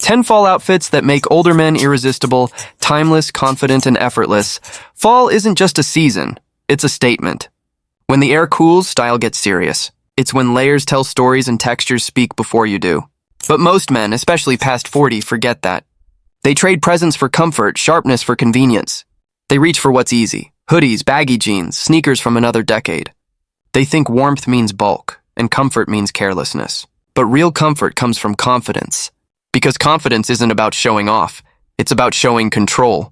10 fall outfits that make older men irresistible, timeless, confident, and effortless. Fall isn't just a season, it's a statement. When the air cools, style gets serious. It's when layers tell stories and textures speak before you do. But most men, especially past 40, forget that. They trade presents for comfort, sharpness for convenience. They reach for what's easy: hoodies, baggy jeans, sneakers from another decade. They think warmth means bulk, and comfort means carelessness. But real comfort comes from confidence. Because confidence isn't about showing off, it's about showing control.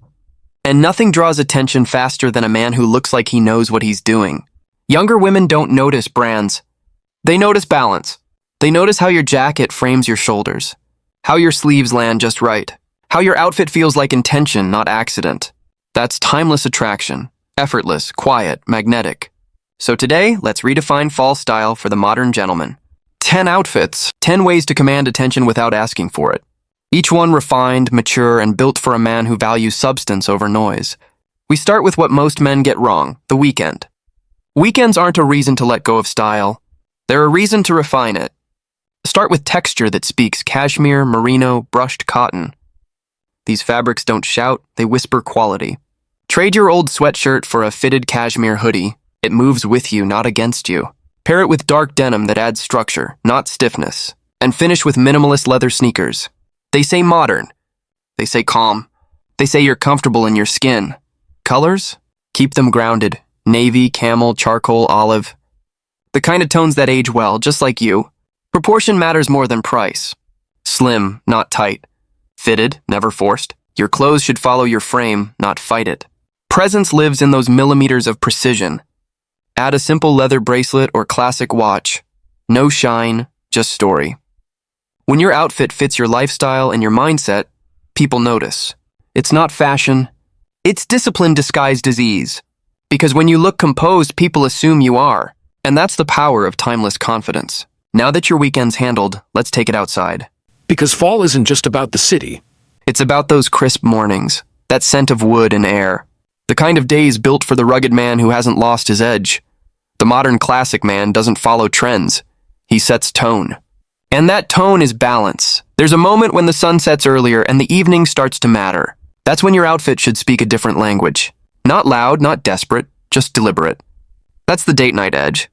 And nothing draws attention faster than a man who looks like he knows what he's doing. Younger women don't notice brands. They notice balance. They notice how your jacket frames your shoulders, how your sleeves land just right, how your outfit feels like intention, not accident. That's timeless attraction, effortless, quiet, magnetic. So today, let's redefine fall style for the modern gentleman. 10 outfits, 10 ways to command attention without asking for it. Each one refined, mature, and built for a man who values substance over noise. We start with what most men get wrong: the weekend. Weekends aren't a reason to let go of style. They're a reason to refine it. Start with texture that speaks: cashmere, merino, brushed cotton. These fabrics don't shout, they whisper quality. Trade your old sweatshirt for a fitted cashmere hoodie. It moves with you, not against you. Pair it with dark denim that adds structure, not stiffness. And finish with minimalist leather sneakers. They say modern. They say calm. They say you're comfortable in your skin. Colors? Keep them grounded. Navy, camel, charcoal, olive. The kind of tones that age well, just like you. Proportion matters more than price. Slim, not tight. Fitted, never forced. Your clothes should follow your frame, not fight it. Presence lives in those millimeters of precision. Add a simple leather bracelet or classic watch. No shine, just story. When your outfit fits your lifestyle and your mindset, people notice. It's not fashion. It's discipline disguised as ease. Because when you look composed, people assume you are. And that's the power of timeless confidence. Now that your weekend's handled, let's take it outside. Because fall isn't just about the city. It's about those crisp mornings, that scent of wood and air. The kind of days built for the rugged man who hasn't lost his edge. The modern classic man doesn't follow trends. He sets tone. And that tone is balance. There's a moment when the sun sets earlier and the evening starts to matter. That's when your outfit should speak a different language. Not loud, not desperate, just deliberate. That's the date night edge.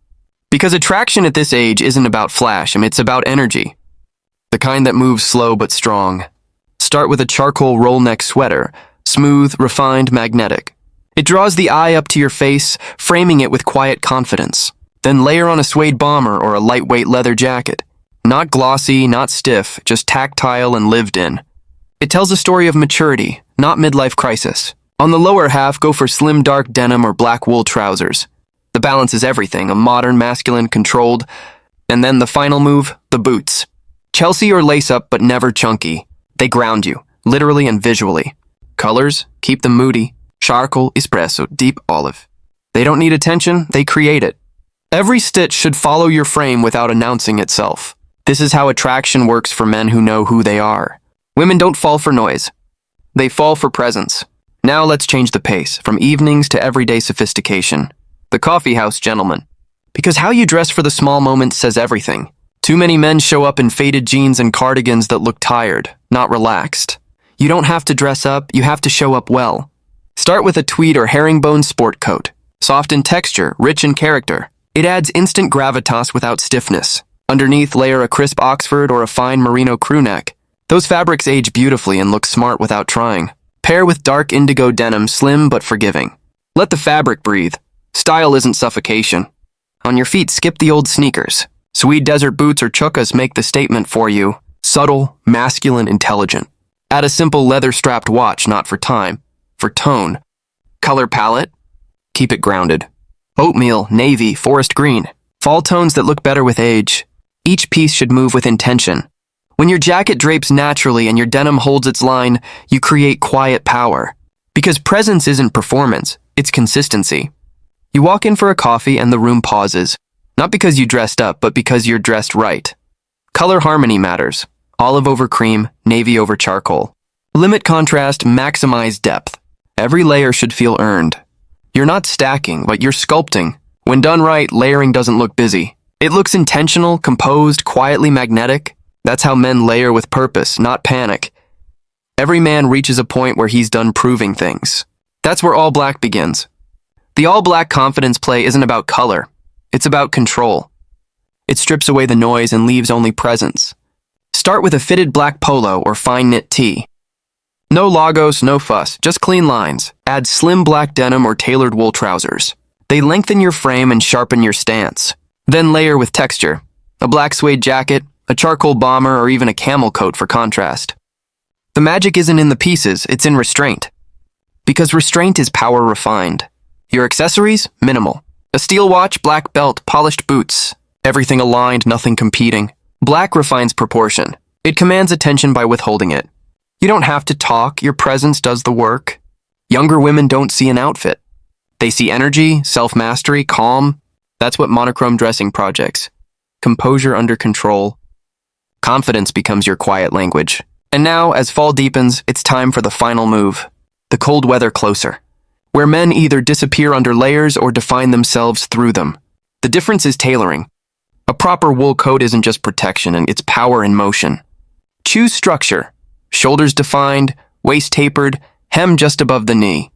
Because attraction at this age isn't about flash, it's about energy. The kind that moves slow but strong. Start with a charcoal roll neck sweater, smooth, refined, magnetic. It draws the eye up to your face, framing it with quiet confidence. Then layer on a suede bomber or a lightweight leather jacket. Not glossy, not stiff, just tactile and lived in. It tells a story of maturity, not midlife crisis. On the lower half, go for slim dark denim or black wool trousers. The balance is everything: a modern, masculine, controlled. And then the final move, the boots. Chelsea or lace up, but never chunky. They ground you, literally and visually. Colors? Keep them moody. Charcoal, espresso, deep olive. They don't need attention, they create it. Every stitch should follow your frame without announcing itself. This is how attraction works for men who know who they are. Women don't fall for noise. They fall for presence. Now let's change the pace, from evenings to everyday sophistication. The coffee house gentleman. Because how you dress for the small moments says everything. Too many men show up in faded jeans and cardigans that look tired, not relaxed. You don't have to dress up, you have to show up well. Start with a tweed or herringbone sport coat. Soft in texture, rich in character. It adds instant gravitas without stiffness. Underneath, layer a crisp Oxford or a fine merino crew neck. Those fabrics age beautifully and look smart without trying. Pair with dark indigo denim, slim but forgiving. Let the fabric breathe. Style isn't suffocation. On your feet, skip the old sneakers. Suede desert boots or chukkas make the statement for you. Subtle, masculine, intelligent. Add a simple leather-strapped watch, not for time, for tone. Color palette? Keep it grounded. Oatmeal, navy, forest green. Fall tones that look better with age. Each piece should move with intention. When your jacket drapes naturally and your denim holds its line, you create quiet power. Because presence isn't performance, it's consistency. You walk in for a coffee and the room pauses. Not because you dressed up, but because you're dressed right. Color harmony matters. Olive over cream, navy over charcoal. Limit contrast, maximize depth. Every layer should feel earned. You're not stacking, but you're sculpting. When done right, layering doesn't look busy. It looks intentional, composed, quietly magnetic. That's how men layer with purpose, not panic. Every man reaches a point where he's done proving things. That's where all black begins. The all black confidence play isn't about color. It's about control. It strips away the noise and leaves only presence. Start with a fitted black polo or fine knit tee. No logos, no fuss, just clean lines. Add slim black denim or tailored wool trousers. They lengthen your frame and sharpen your stance. Then layer with texture. A black suede jacket, a charcoal bomber, or even a camel coat for contrast. The magic isn't in the pieces, it's in restraint. Because restraint is power refined. Your accessories? Minimal. A steel watch, black belt, polished boots. Everything aligned, nothing competing. Black refines proportion. It commands attention by withholding it. You don't have to talk, your presence does the work. Younger women don't see an outfit. They see energy, self-mastery, calm. That's what monochrome dressing projects. Composure under control. Confidence becomes your quiet language. And now, as fall deepens, it's time for the final move. The cold weather closer. Where men either disappear under layers or define themselves through them. The difference is tailoring. A proper wool coat isn't just protection, and it's power in motion. Choose structure. Shoulders defined, waist tapered, hem just above the knee.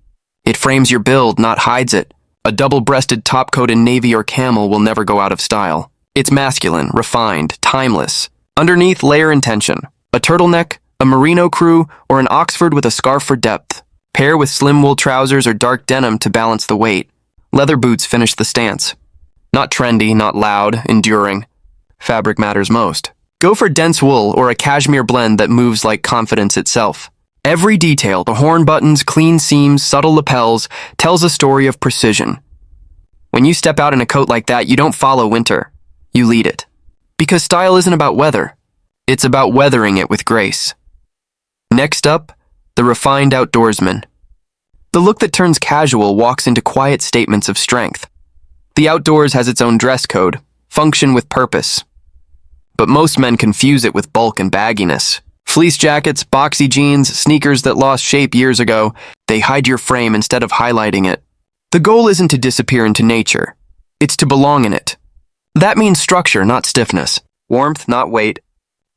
It frames your build, not hides it. A double-breasted topcoat in navy or camel will never go out of style. It's masculine, refined, timeless. Underneath, layer intention. A turtleneck, a merino crew, or an Oxford with a scarf for depth. Pair with slim wool trousers or dark denim to balance the weight. Leather boots finish the stance. Not trendy, not loud, enduring. Fabric matters most. Go for dense wool or a cashmere blend that moves like confidence itself. Every detail, the horn buttons, clean seams, subtle lapels, tells a story of precision. When you step out in a coat like that, you don't follow winter. You lead it. Because style isn't about weather. It's about weathering it with grace. Next up, the refined outdoorsman. The look that turns casual walks into quiet statements of strength. The outdoors has its own dress code, function with purpose. But most men confuse it with bulk and bagginess. Fleece jackets, boxy jeans, sneakers that lost shape years ago, they hide your frame instead of highlighting it. The goal isn't to disappear into nature. It's to belong in it. That means structure, not stiffness. Warmth, not weight.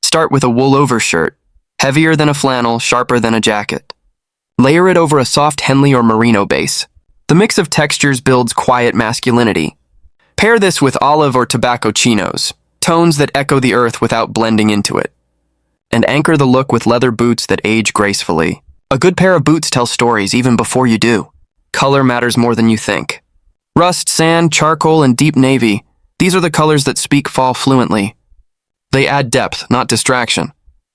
Start with a wool overshirt. Heavier than a flannel, sharper than a jacket. Layer it over a soft Henley or merino base. The mix of textures builds quiet masculinity. Pair this with olive or tobacco chinos, tones that echo the earth without blending into it. And anchor the look with leather boots that age gracefully. A good pair of boots tell stories even before you do. Color matters more than you think. Rust, sand, charcoal, and deep navy, these are the colors that speak fall fluently. They add depth, not distraction.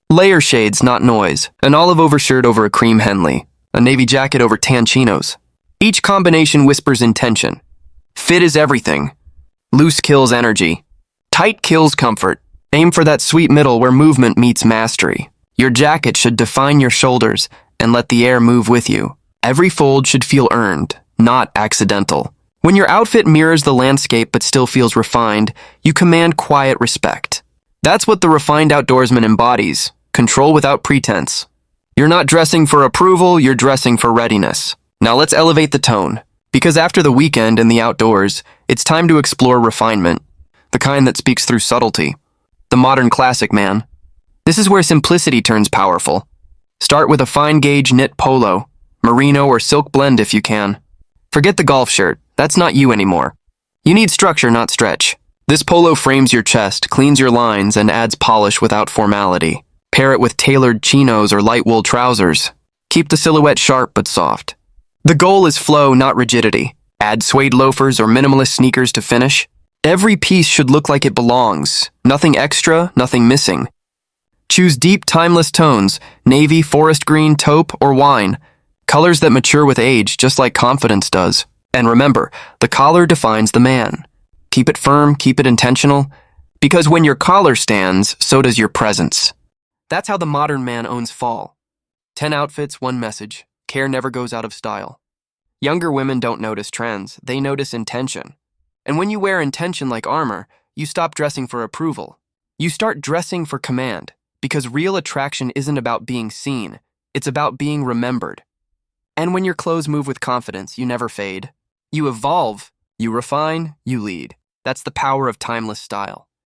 Layer shades, not noise. An olive overshirt over a cream Henley. A navy jacket over tan chinos. Each combination whispers intention. Fit is everything. Loose kills energy. Tight kills comfort. Aim for that sweet middle where movement meets mastery. Your jacket should define your shoulders and let the air move with you. Every fold should feel earned, not accidental. When your outfit mirrors the landscape but still feels refined, you command quiet respect. That's what the refined outdoorsman embodies. Control without pretense. You're not dressing for approval, you're dressing for readiness. Now let's elevate the tone. Because after the weekend and the outdoors, it's time to explore refinement. The kind that speaks through subtlety. The modern classic man. This is where simplicity turns powerful. Start with a fine gauge knit polo, merino or silk blend if you can. Forget the golf shirt, that's not you anymore. You need structure, not stretch. This polo frames your chest, cleans your lines, and adds polish without formality. Pair it with tailored chinos or light wool trousers. Keep the silhouette sharp but soft. The goal is flow, not rigidity. Add suede loafers or minimalist sneakers to finish. Every piece should look like it belongs. Nothing extra, nothing missing. Choose deep, timeless tones, navy, forest green, taupe, or wine. Colors that mature with age, just like confidence does. And remember, the collar defines the man. Keep it firm, keep it intentional, because when your collar stands, so does your presence. That's how the modern man owns fall. 10 outfits, 1 message. Care never goes out of style. Younger women don't notice trends, they notice intention. And when you wear intention like armor, you stop dressing for approval. You start dressing for command, because real attraction isn't about being seen, it's about being remembered. And when your clothes move with confidence, you never fade. You evolve, you refine, you lead. That's the power of timeless style.